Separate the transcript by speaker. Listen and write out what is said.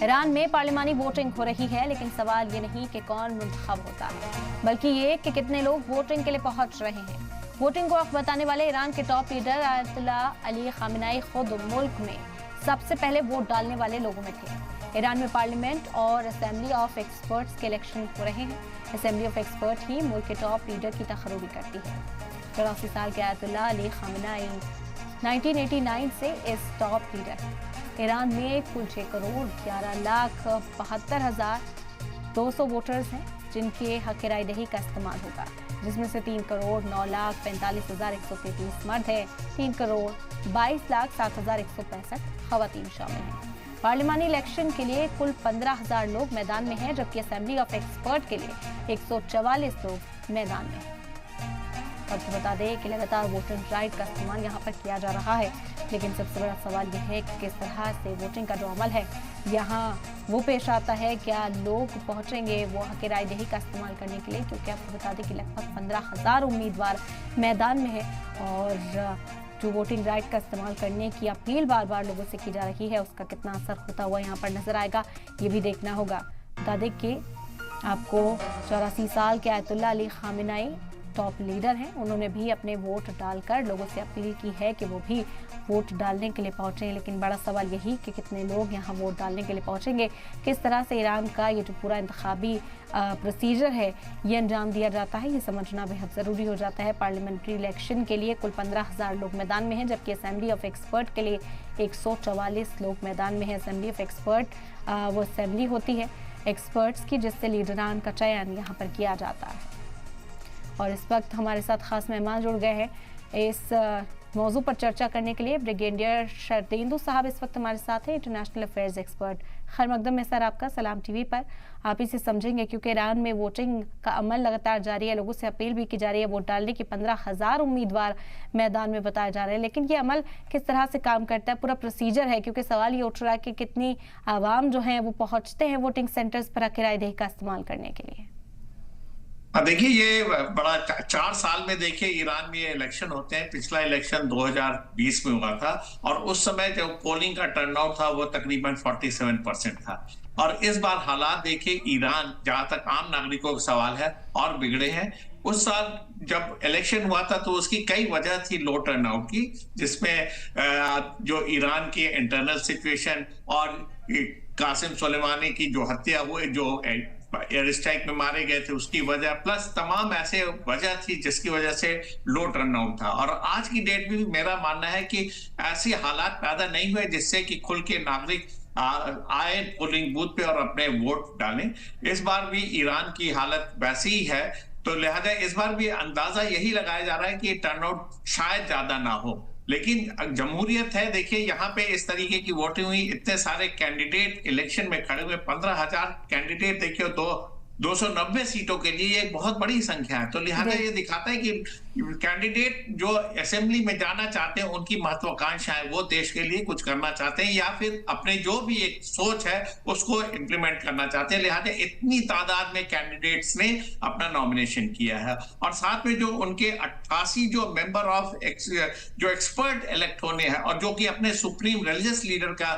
Speaker 1: Iran में पार्लिमानी voting हो रही है, लेकिन सवाल ये नहीं कि कौन मुंतखब होता है, बल्कि ये कि कितने लोग वोटिंग के लिए पहुंच रहे हैं। वोटिंग को वक्त बताने वाले ईरान के top leader ayatollah Ali Khamenei खुद मुल्क में सबसे पहले वोट डालने वाले लोगों में थे। ईरान में पार्लियामेंट और असेंबली ऑफ एक्सपर्ट्स के इलेक्शन हो रहे हैं। असेंबली ऑफ एक्सपर्ट ही मुल्क के टॉप लीडर की तकर्री करती है। 84 साल के आयतुल्ला अली खामेनेई 1989 से इस टॉप लीडर हैं। ईरान में कुल 6,72,72,200 वोटर्स हैं जिनके हक राय दही का इस्तेमाल होगा, जिसमें से 3,09,45,133 मर्द हैं, 3,22,07,165 खवातीन शामिल हैं। पार्लिमानी इलेक्शन के लिए कुल 15,000 लोग मैदान में हैं, जबकि असेंबली ऑफ एक्सपर्ट के लिए 144 लोग मैदान में हैं। आपको बता दें कि लगातार वोटिंग राइट का इस्तेमाल यहाँ पर किया जा रहा है, लेकिन सबसे बड़ा सवाल यह है कि किस तरह से वोटिंग का जो अमल है यहाँ वो पेश आता है। क्या लोग पहुँचेंगे वो हक राय दही का इस्तेमाल करने के लिए, क्योंकि आपको बता दें कि लगभग 15,000 उम्मीदवार मैदान में है और जो वोटिंग राइट का इस्तेमाल करने की अपील बार बार लोगों से की जा रही है, उसका कितना असर होता हुआ यहाँ पर नजर आएगा, ये भी देखना होगा। बता दें कि आपको 84 साल के ayatollah Ali Khamenei top leader हैं, उन्होंने भी अपने वोट डालकर लोगों से अपील की है कि वो भी वोट डालने के लिए पहुंचे। लेकिन बड़ा सवाल यही कि कितने लोग यहाँ वोट डालने के लिए पहुंचेंगे, किस तरह से ईरान का ये जो पूरा इंतखाबी प्रोसीजर है ये अंजाम दिया जाता है, ये समझना बेहद ज़रूरी हो जाता है। पार्लियामेंट्री इलेक्शन के लिए कुल 15,000 लोग मैदान में हैं, जबकि असेंबली ऑफ एक्सपर्ट के लिए 144 लोग मैदान में हैं। असेंबली ऑफ एक्सपर्ट वो असेंबली होती है एक्सपर्ट्स की, जिससे लीडरान का चयन यहाँ पर किया जाता है। और इस वक्त हमारे साथ खास मेहमान जुड़ गए हैं इस मौजू पर चर्चा करने के लिए। ब्रिगेडियर शरदेंदु साहब इस वक्त हमारे साथ हैं, इंटरनेशनल अफेयर्स एक्सपर्ट। खैर मकदम है सर आपका सलाम टीवी पर। आप इसे समझेंगे क्योंकि ईरान में वोटिंग का अमल लगातार जारी है, लोगों से अपील भी की जा रही है वोट डालने की। 15,000 उम्मीदवार मैदान में बताए जा रहे हैं, लेकिन ये अमल किस तरह से काम करता है, पूरा प्रोसीजर है, क्योंकि सवाल ये उठ रहा है कि कितनी आवाम जो है वो पहुंचते हैं वोटिंग सेंटर्स पर हक राय दही का इस्तेमाल करने के लिए।
Speaker 2: देखिए ये बड़ा 4 साल में देखिए ईरान में ये इलेक्शन होते हैं। पिछला इलेक्शन 2020 में हुआ था और उस समय जो पोलिंग का टर्नआउट था वो तकरीबन 47% था। और इस बार हालात देखिए ईरान, जहां तक आम नागरिकों का सवाल है, और बिगड़े हैं। उस साल जब इलेक्शन हुआ था तो उसकी कई वजह थी लो टर्नआउट की, जिसमें जो ईरान की इंटरनल सिचुएशन और कासिम सुलेमानी की जो हत्या हुई, जो एयर स्ट्राइक में मारे गए थे, उसकी वजह, प्लस तमाम ऐसे वजह थी जिसकी वजह से लो टर्नआउट था। और आज की डेट में भी मेरा मानना है कि ऐसे हालात पैदा नहीं हुए जिससे कि खुल के नागरिक आए पोलिंग बूथ पे और अपने वोट डालें। इस बार भी ईरान की हालत वैसी ही है, तो लिहाजा इस बार भी अंदाजा यही लगाया जा रहा है कि टर्नआउट शायद ज्यादा ना हो। लेकिन जमहूरियत है, देखिए यहाँ पे इस तरीके की वोटिंग हुई, इतने सारे कैंडिडेट इलेक्शन में खड़े हुए, 15,000 कैंडिडेट देखिए, 290 सीटों के लिए एक बहुत बड़ी संख्या है। तो लिहाजा ये दिखाता है कि कैंडिडेट जो असेंबली में जाना चाहते हैं, उनकी महत्वाकांक्षा है, वो देश के लिए कुछ करना चाहते हैं या फिर अपने जो भी एक सोच है उसको इंप्लीमेंट करना चाहते हैं। लिहाजा इतनी तादाद में कैंडिडेट्स ने अपना नॉमिनेशन किया है। और साथ में जो उनके 88 जो मेंबर ऑफ जो एक्सपर्ट इलेक्ट होने हैं और जो कि अपने सुप्रीम रिलीजियस लीडर का